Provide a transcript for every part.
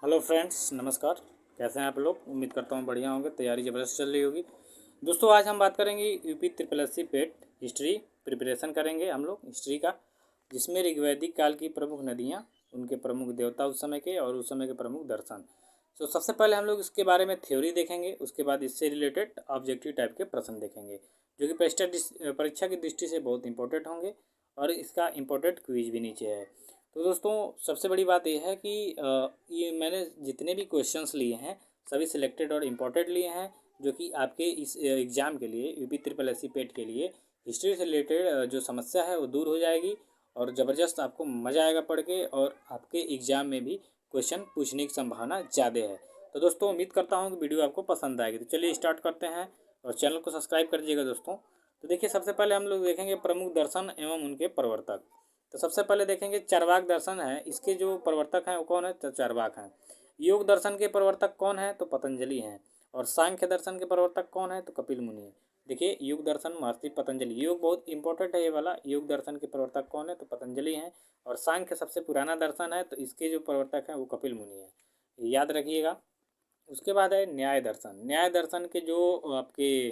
Hello friends, नमस्कार। कैसे हैं आप लोग? उम्मीद करता हूँ बढ़िया होंगे। तैयारी ज़बरदस्त चल रही होगी। दोस्तों, आज हम बात करेंगे यूपी ट्रिपल एस सी पेट हिस्ट्री प्रिपरेशन करेंगे हम लोग हिस्ट्री का, जिसमें ऋग्वैदिक काल की प्रमुख नदियाँ, उनके प्रमुख देवता उस समय के और उस समय के प्रमुख दर्शन। तो सबसे पहले हम लोग इसके बारे में थ्योरी देखेंगे, उसके बाद इससे रिलेटेड ऑब्जेक्टिव टाइप के प्रश्न देखेंगे, जो कि परीक्षा की दृष्टि से बहुत इंपॉर्टेंट होंगे और इसका इम्पोर्टेंट क्विज भी नीचे है। तो दोस्तों, सबसे बड़ी बात यह है कि ये मैंने जितने भी क्वेश्चंस लिए हैं सभी सिलेक्टेड और इम्पोर्टेंट लिए हैं, जो कि आपके इस एग्ज़ाम के लिए यूपी ट्रिपल एस सी पेट के लिए हिस्ट्री से रिलेटेड जो समस्या है वो दूर हो जाएगी और ज़बरदस्त आपको मज़ा आएगा पढ़ के, और आपके एग्ज़ाम में भी क्वेश्चन पूछने की संभावना ज़्यादा है। तो दोस्तों, उम्मीद करता हूँ कि वीडियो आपको पसंद आएगी। तो चलिए स्टार्ट करते हैं और चैनल को सब्सक्राइब कर दीजिएगा दोस्तों। तो देखिए, सबसे पहले हम लोग देखेंगे प्रमुख दर्शन एवं उनके प्रवर्तक। तो सबसे पहले देखेंगे चार्वाक दर्शन है, इसके जो प्रवर्तक हैं वो कौन है? तो चार्वाक हैं। योग दर्शन के प्रवर्तक कौन है? तो पतंजलि हैं। और सांख्य दर्शन के प्रवर्तक कौन है? तो कपिल मुनि है। देखिए, योग दर्शन महर्षि पतंजलि, योग बहुत इंपॉर्टेंट है ये वाला। योग दर्शन के प्रवर्तक कौन है? तो पतंजलि हैं। और सांख्य सबसे पुराना दर्शन है, तो इसके जो प्रवर्तक हैं वो कपिल मुनि है, याद रखिएगा। उसके बाद है न्याय दर्शन। न्याय दर्शन के जो आपके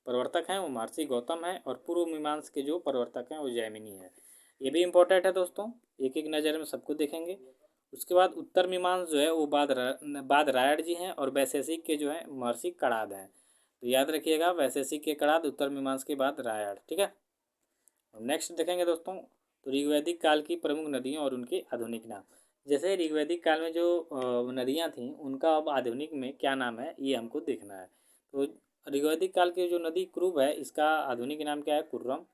प्रवर्तक हैं वो महर्षि गौतम हैं, और पूर्व मीमांस के जो प्रवर्तक हैं वो जैमिनी है। ये भी इम्पोर्टेंट है दोस्तों, एक एक नज़र में सबको देखेंगे। उसके बाद उत्तर मीमांस जो है वो बाद रायण जी हैं, और वैशेषिक के जो है महर्षि कणाद हैं। तो याद रखिएगा, वैशेषिक के कणाद, उत्तर मीमांस के बाद रायण। ठीक है। नेक्स्ट देखेंगे दोस्तों, तो ऋग्वैदिक काल की प्रमुख नदियों और उनके आधुनिक नाम। जैसे ऋग्वैदिक काल में जो नदियाँ थीं उनका अब आधुनिक में क्या नाम है ये हमको देखना है। तो ऋग्वैदिक काल की जो नदी कुरुब है, इसका आधुनिक नाम क्या है? कुर्रम।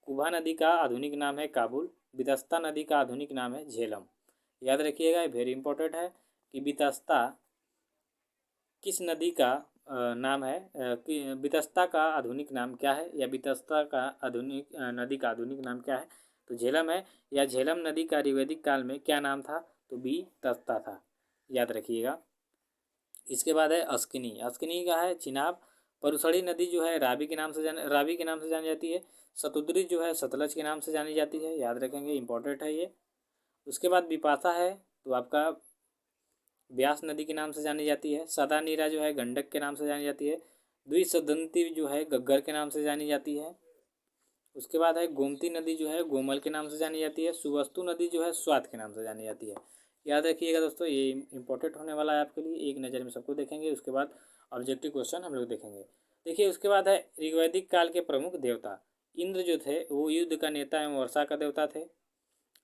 कुभा नदी का आधुनिक नाम है काबुल। बितस्ता नदी का आधुनिक नाम है झेलम। याद रखिएगा, ये वेरी इंपॉर्टेंट है कि बितस्ता किस नदी का नाम है, कि बितस्ता का आधुनिक नाम क्या है, या बितस्ता का आधुनिक नदी का आधुनिक नाम क्या है? तो झेलम है। या झेलम नदी का ऋग्वैदिक काल में क्या नाम था? तो बितस्ता था, याद रखिएगा। इसके बाद है अस्किनी। अस्किनी का है चिनाब। परुसड़ी नदी जो है रावी के नाम से जानी जाती है। सतुद्री जो है सतलज के नाम से जानी जाती है, याद रखेंगे, इंपॉर्टेंट है ये। उसके बाद बिपाशा है, तो आपका ब्यास नदी के नाम से जानी जाती है। सदा नीरा जो है गंडक के नाम से जानी जाती है। द्विसदंती जो है गग्गर के नाम से जानी जाती है। उसके बाद है गोमती नदी जो है गोमल के नाम से जानी जाती है। सुवस्तु नदी जो है स्वात के नाम से जानी जाती है। याद रखिएगा दोस्तों, ये इंपॉर्टेंट होने वाला है आपके लिए, एक नज़र में सबको देखेंगे। उसके बाद ऑब्जेक्टिव क्वेश्चन हम लोग देखेंगे। देखिए, उसके बाद है ऋग्वैदिक काल के प्रमुख देवता। इंद्र जो थे वो युद्ध का नेता एवं वर्षा का देवता थे।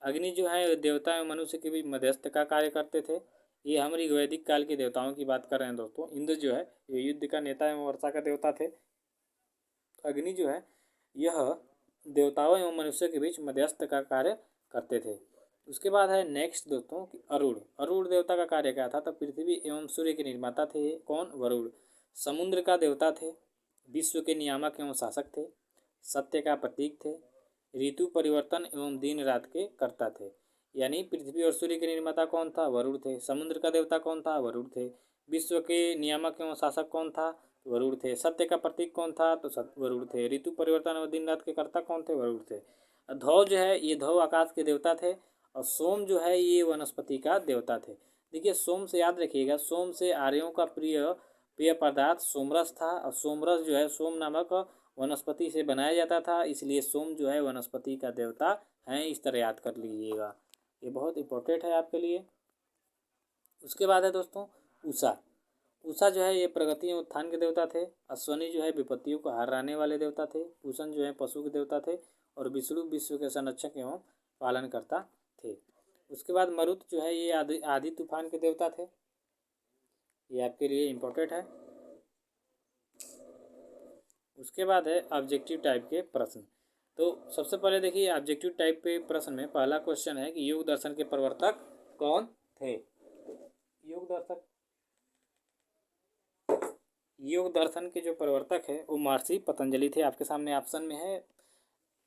अग्नि जो है देवता एवं मनुष्य के बीच मध्यस्थ का कार्य करते थे। ये हम ऋग्वैदिक काल के देवताओं की बात कर रहे हैं दोस्तों। इंद्र जो है ये युद्ध का नेता एवं वर्षा का देवता थे। अग्नि जो है यह देवताओं एवं मनुष्य के बीच मध्यस्थ का कार्य करते थे। उसके बाद है नेक्स्ट दोस्तों कि अरुण। अरुण देवता का कार्य क्या था? तो पृथ्वी एवं सूर्य के निर्माता थे ये। कौन? वरुण। समुद्र का देवता थे। विश्व के नियामक एवं शासक थे। सत्य का प्रतीक थे। ऋतु परिवर्तन एवं दिन रात के कर्ता थे। यानी पृथ्वी और सूर्य के निर्माता कौन था? वरुण थे। समुद्र का देवता कौन था? वरुण थे। विश्व के नियामक एवं शासक कौन था? वरुण थे। सत्य का प्रतीक कौन था? तो वरुण थे। ऋतु परिवर्तन और दिन रात के कर्ता कौन थे? वरुण थे। धौ जो है ये धौ आकाश के देवता थे, और सोम जो है ये वनस्पति का देवता थे। देखिए, सोम से याद रखिएगा, सोम से आर्यों का प्रिय पेय पदार्थ सोमरस था, और सोमरस जो है सोम नामक वनस्पति से बनाया जाता था, इसलिए सोम जो है वनस्पति का देवता है। इस तरह याद कर लीजिएगा, ये बहुत इंपॉर्टेंट है आपके लिए। उसके बाद है दोस्तों उषा। उषा जो है ये प्रगति एवं उत्थान के देवता थे। अश्वनी जो है विपत्तियों को हराने वाले देवता थे। पूषण जो है पशु के देवता थे। और विष्णु विश्व के संरक्षक एवं पालनकर्ता थे। उसके बाद मरुत जो है ये आदि तूफान के देवता थे, ये आपके लिए इम्पोर्टेंट है। उसके बाद है ऑब्जेक्टिव टाइप के प्रश्न। तो सबसे पहले देखिए, ऑब्जेक्टिव टाइप के प्रश्न में पहला क्वेश्चन है कि योग दर्शन के प्रवर्तक कौन थे? योग दर्शन के जो प्रवर्तक है वो महर्षि पतंजलि थे। आपके सामने ऑप्शन में है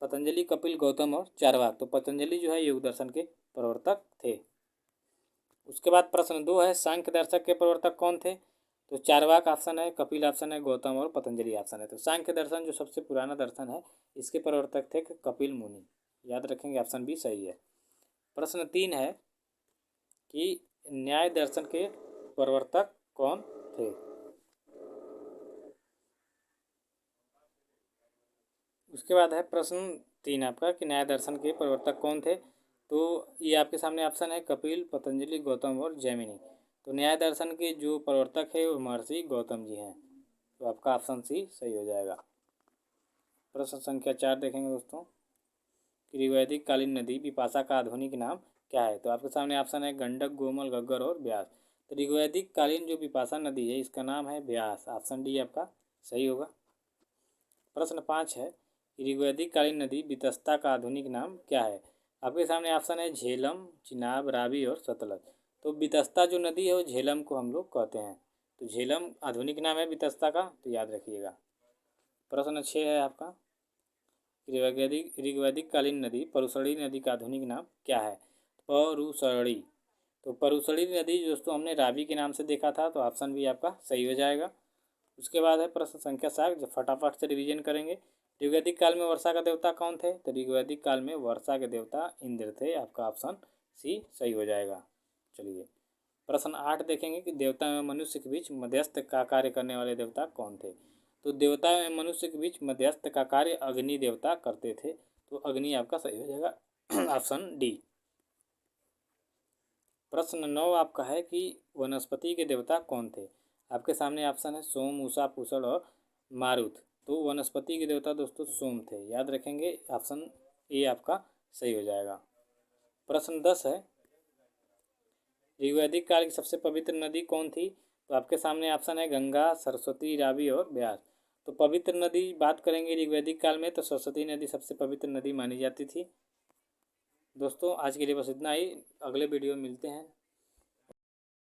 पतंजलि, कपिल, गौतम और चारवाक। तो पतंजलि जो है योग दर्शन के प्रवर्तक थे। उसके बाद प्रश्न 2 है सांख्य दर्शक के प्रवर्तक कौन थे? तो चारवाक ऑप्शन है, कपिल ऑप्शन है, गौतम और पतंजलि ऑप्शन है। तो सांख्य दर्शन जो सबसे पुराना दर्शन है इसके प्रवर्तक थे कपिल मुनि, याद रखेंगे, ऑप्शन बी सही है। प्रश्न 3 है कि न्याय दर्शन के प्रवर्तक कौन थे? उसके बाद है प्रश्न 3 आपका कि न्याय दर्शन के प्रवर्तक कौन थे। तो ये आपके सामने ऑप्शन है कपिल, पतंजलि, गौतम और जैमिनी। तो न्याय दर्शन के जो प्रवर्तक है वो महर्षि गौतम जी हैं। तो आपका ऑप्शन सी सही हो जाएगा। प्रश्न संख्या 4 देखेंगे दोस्तों कि ऋग्वैदिक कालीन नदी बिपाशा का आधुनिक नाम क्या है। तो आपके सामने ऑप्शन है गंडक, गोमल, घग्गर और ब्यास। तो ऋग्वैदिक कालीन जो बिपाशा नदी है इसका नाम है ब्यास। ऑप्शन डी आपका सही होगा। प्रश्न 5 है ऋग्वैदिक कालीन नदी वितस्ता का आधुनिक नाम क्या है। आपके सामने ऑप्शन है झेलम, चिनाब, रावी और सतलज। तो वितस्ता जो नदी है वो झेलम को हम लोग कहते हैं। तो झेलम आधुनिक नाम है वितस्ता का, तो याद रखिएगा। प्रश्न 6 है आपका ऋग्वैदिक कालीन नदी परुशड़ी नदी का आधुनिक नाम क्या है। परुशड़ी। तो परुशड़ी नदी दोस्तों हमने रावी के नाम से देखा था। तो ऑप्शन भी आपका सही हो जाएगा। उसके बाद है प्रश्न संख्या 7 जो फटाफट से रिवीजन करेंगे। ऋग्वैदिक काल में वर्षा का देवता कौन थे। तो ऋग्वैदिक काल में वर्षा के देवता इंद्र थे। आपका ऑप्शन सी सही हो जाएगा। चलिए प्रश्न 8 देखेंगे कि देवता एवं मनुष्य के बीच मध्यस्थ का कार्य करने वाले देवता कौन थे। तो देवता एवं मनुष्य के बीच मध्यस्थ का कार्य अग्नि देवता करते थे। तो अग्नि आपका सही हो जाएगा ऑप्शन डी। प्रश्न 9 आपका है कि वनस्पति के देवता कौन थे। आपके सामने ऑप्शन है सोम, उषा, पूषण और मारुत। तो वनस्पति के देवता दोस्तों सोम थे। याद रखेंगे ऑप्शन ए आपका सही हो जाएगा। प्रश्न 10 है ऋग्वैदिक काल की सबसे पवित्र नदी कौन थी। तो आपके सामने ऑप्शन है गंगा, सरस्वती, रावी और ब्यास। तो पवित्र नदी बात करेंगे ऋग्वैदिक काल में तो सरस्वती नदी सबसे पवित्र नदी मानी जाती थी। दोस्तों आज के लिए बस इतना ही। अगले वीडियो में मिलते हैं।